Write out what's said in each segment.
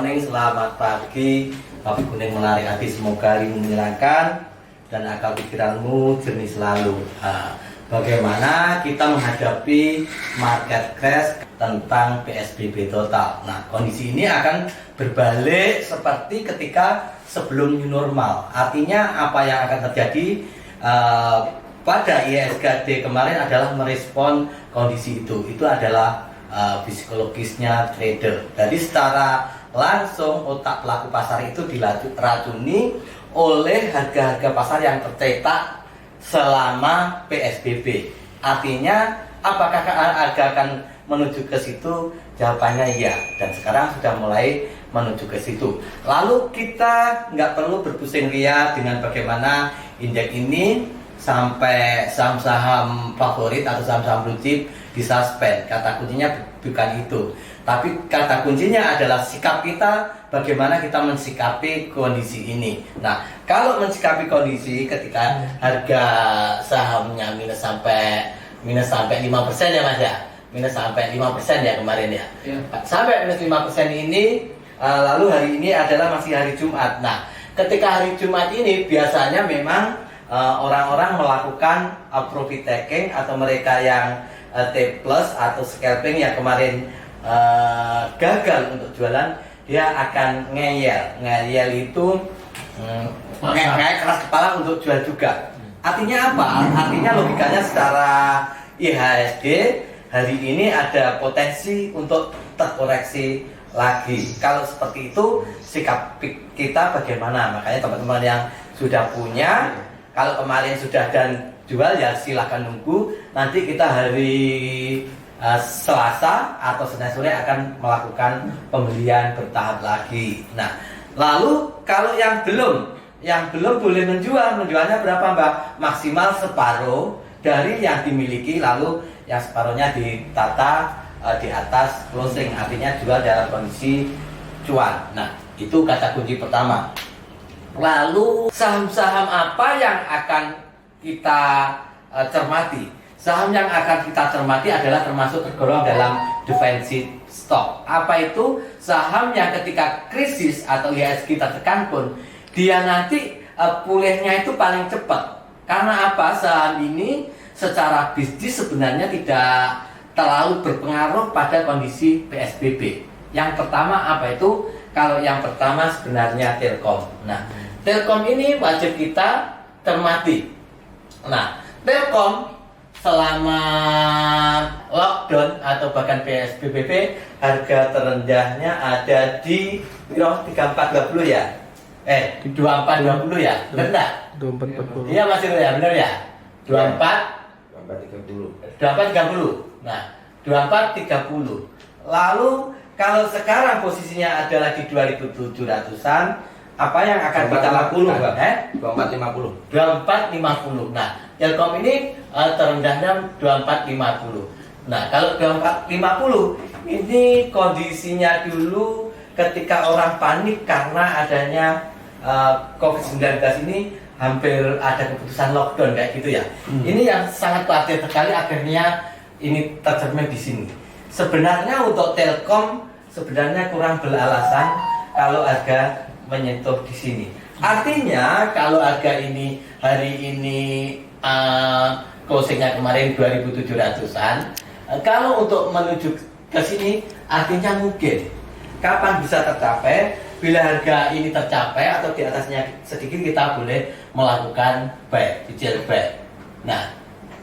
morning, selamat pagi. Kopi kuning menarik hati, semoga hari menyenangkan dan akal pikiranmu jernih selalu. Bagaimana kita menghadapi market crash tentang PSBB total? Nah, kondisi ini akan berbalik seperti ketika sebelum new normal. Artinya apa yang akan terjadi pada ISGD kemarin adalah merespon kondisi itu. Itu adalah psikologisnya trader. Jadi secara langsung otak pelaku pasar itu diracuni oleh harga-harga pasar yang tercetak selama PSBB. Artinya apakah harga akan menuju ke situ? Jawabannya iya, dan sekarang sudah mulai menuju ke situ. Lalu kita nggak perlu berpusing ria dengan bagaimana indeks ini sampai saham-saham favorit atau saham-saham blue chip disuspend. Kata kuncinya bukan itu, tapi kata kuncinya adalah sikap kita, bagaimana kita mensikapi kondisi ini. Nah, kalau mensikapi kondisi ketika harga sahamnya minus sampai 5% ya Mas ya, minus sampai 5% ya kemarin ya, sampai minus 5% ini, lalu hari ini adalah masih hari Jumat. Nah, ketika hari Jumat ini biasanya memang orang-orang melakukan profit taking atau mereka yang T plus atau scalping yang kemarin gagal untuk jualan, dia akan ngeyel itu kayak keras kepala untuk jual juga. Artinya apa? Artinya logikanya secara IHSG hari ini ada potensi untuk terkoreksi lagi. Kalau seperti itu, sikap kita bagaimana? Makanya teman-teman yang sudah punya, kalau kemarin sudah dan jual ya silahkan nunggu. Nanti kita hari Selasa atau Senin sore akan melakukan pembelian bertahap lagi. Nah, lalu kalau yang belum boleh menjualnya berapa Mbak? Maksimal separuh dari yang dimiliki, lalu yang separuhnya ditata di atas closing, artinya jual dalam kondisi cuan. Nah, itu kata kunci pertama. Lalu saham-saham apa yang akan kita cermati? Saham yang akan kita cermati adalah termasuk tergolong dalam defensive stock. Apa itu? Saham yang ketika krisis atau IHSG tertekan pun dia nanti pulihnya itu paling cepat. Karena apa? Saham ini secara bisnis sebenarnya tidak terlalu berpengaruh pada kondisi PSBB. Yang pertama apa itu? Kalau yang pertama sebenarnya Telkom. Nah, Telkom ini wajib kita cermati. Nah, Telkom selama lockdown atau bahkan PSBB harga terendahnya ada di 3420 ya. 2420 ya. Benar? 2440. Iya masih ya, benar ya? 2430. Nah, 2430. Lalu kalau sekarang posisinya adalah di 2700-an, apa yang akan kita lakukan? 2450. 2450. Nah, Telkom ini terendahnya 2450. Nah, kalau 2450 ini kondisinya dulu ketika orang panik karena adanya COVID-19 ini, hampir ada keputusan lockdown kayak gitu ya. Ini yang sangat khawatir sekali, akhirnya ini tercermin di sini. Sebenarnya untuk Telkom sebenarnya kurang beralasan kalau harga menyentuh di sini. Artinya kalau harga ini hari ini closingnya kemarin 2700-an, kalau untuk menuju ke sini artinya mungkin kapan bisa tercapai? Bila harga ini tercapai atau di atasnya sedikit, kita boleh melakukan buy, cicil buy. Nah,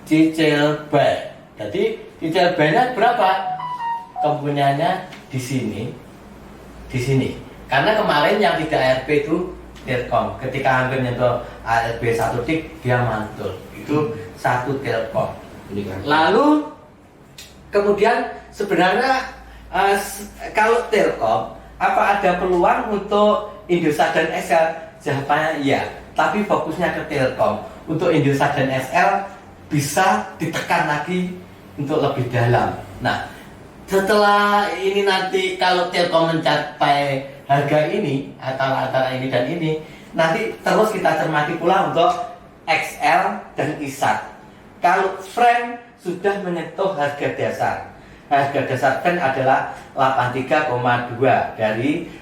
cicil buy. Jadi cicil buy-nya berapa? Kemungkinannya di sini. Karena kemarin yang tidak ARB itu Telkom. Ketika hampir nyentuh ARB 1 tik, dia mantul. Itu satu Telkom. Lalu kemudian sebenarnya kalau Telkom, apa ada peluang untuk Indosat dan SL? Jawabannya iya, tapi fokusnya ke Telkom. Untuk Indosat dan SL bisa ditekan lagi untuk lebih dalam. Nah, setelah ini nanti kalau Telkom mencapai harga ini antara ini dan ini, nanti terus kita cermati pula untuk XL dan ISAT. Kalau frame sudah menyentuh harga dasar. Harga dasar frame adalah 83,2 dari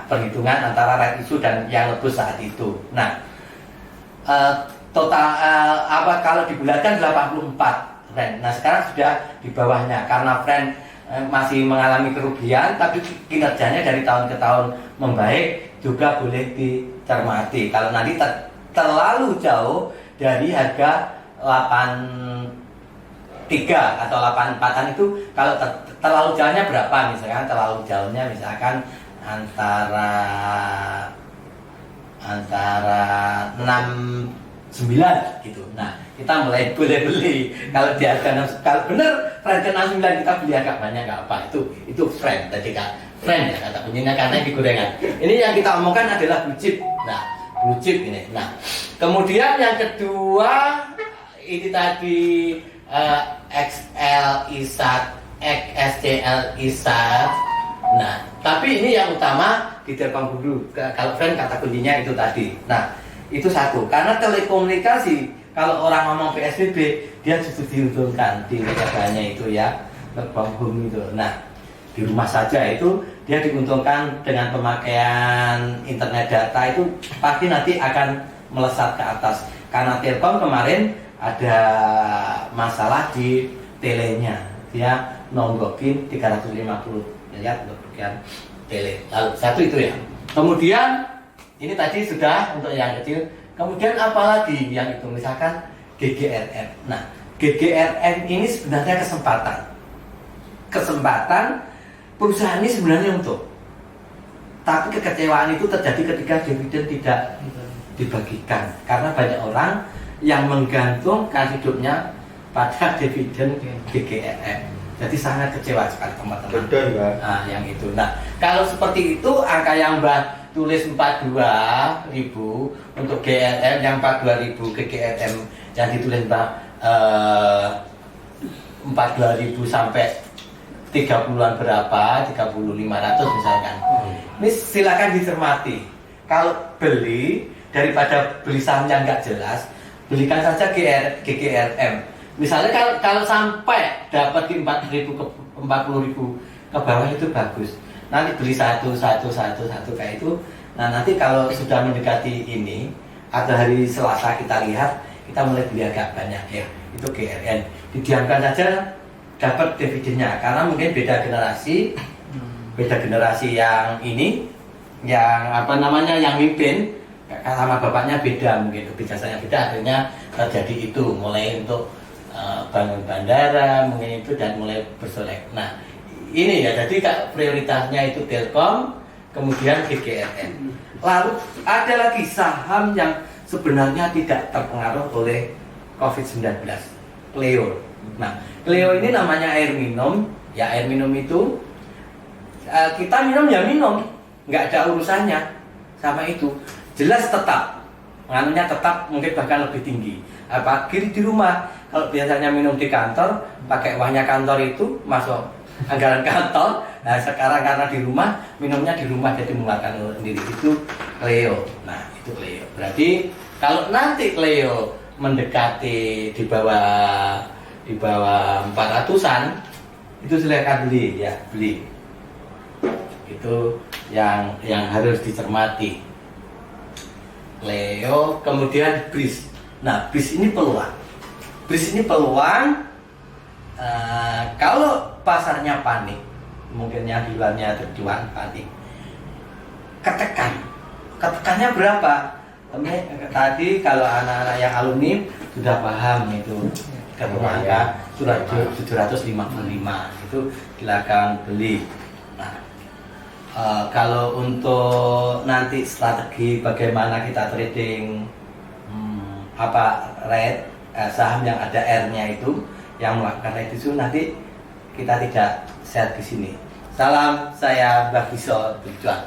perhitungan antara right issue dan yang lebih saat itu. Nah, total kalau dibulatkan 84 friend. Nah, sekarang sudah di bawahnya karena friend masih mengalami kerugian, tapi kinerjanya dari tahun ke tahun membaik, juga boleh dicermati. Kalau nanti terlalu jauh dari harga 83 atau 84an itu, kalau terlalu jauhnya berapa, misalkan terlalu jauhnya misalkan antara 69 gitu. Nah, kita mulai boleh beli. Kalau di harga kalau benar friend ke 69 kita beli agak banyak nggak apa. Itu friend tadi kan. Friend ya kata kuncinya karena di gorengan. Ini yang kita omongkan adalah blue chip. Nah, blue chip ini. Nah, kemudian yang kedua ini tadi XL ISAT, SCL ISAT. Nah, tapi ini yang utama di Telkom dulu. Kalau friend kata kuncinya itu tadi. Nah, itu satu. Karena telekomunikasi, kalau orang ngomong PSBB, dia justru diuntungkan di negaranya itu ya, Telkom itu. Nah, di rumah saja itu dia diuntungkan dengan pemakaian internet data itu pasti nanti akan melesat ke atas. Karena Telkom kemarin ada masalah di telenya, dia nonggokin 350 miliar untuk bagian tele. Lalu satu itu ya. Kemudian ini tadi sudah untuk yang kecil. Kemudian apalagi yang itu misalkan GGRM. Nah, GGRM ini sebenarnya kesempatan perusahaan ini sebenarnya untuk. Tapi kekecewaan itu terjadi ketika dividen tidak dibagikan karena banyak orang yang menggantungkan hidupnya pada dividen GGRM. Jadi sangat kecewa sekali teman-teman. Nah, yang itu. Nah, kalau seperti itu angka yang Mbak tulis 42.000 untuk GRM, yang 42.000 GGRM yang ditulis Mbak 42.000 sampai 30-an berapa, 30.500 misalkan. Ini silakan dicermati. Kalau beli, daripada beli saham yang nggak jelas, belikan saja GGRM. Misalnya kalau sampai dapat di 4.000 ke 40.000 ke bawah itu bagus. Nanti beli satu kayak itu. Nah, nanti kalau sudah mendekati ini atau hari Selasa kita lihat, kita mulai beli agak banyak ya. Itu GRN. Didiamkan saja dapat dividennya karena mungkin beda generasi yang ini, yang apa namanya, yang mimpin sama bapaknya beda, mungkin kebijakannya beda, akhirnya terjadi itu mulai untuk bangun bandara mungkin itu dan mulai bersolek. Nah, ini ya, jadi prioritasnya itu Telkom, kemudian GGRN. Lalu ada lagi saham yang sebenarnya tidak terpengaruh oleh COVID-19, Cleo. Nah, Cleo ini namanya air minum. Ya, air minum itu kita minum ya minum, nggak ada urusannya sama itu. Jelas tetap, nganunya tetap mungkin bahkan lebih tinggi. Apalagi di rumah. Kalau biasanya minum di kantor, pakai uangnya kantor itu masuk anggaran kantor. Nah, sekarang karena di rumah, minumnya di rumah jadi mengeluarkan sendiri. Itu Cleo. Nah, itu Cleo. Berarti kalau nanti Cleo mendekati di bawah 400-an, itu silakan beli ya, beli. Itu yang harus dicermati. Cleo, kemudian BRIS. Nah, BRIS ini peluang. BRIS ini peluang kalau pasarnya panik, mungkin yang di luarnya terjual panik, ketekannya berapa? Tadi kalau anak-anak yang alumni sudah paham itu angka 755 itu silakan beli. Nah, kalau untuk nanti strategi bagaimana kita trading rate saham yang ada R-nya itu, yang melakukan rate itu nanti kita tidak share di sini. Salam, saya Mbak Biso berjuang.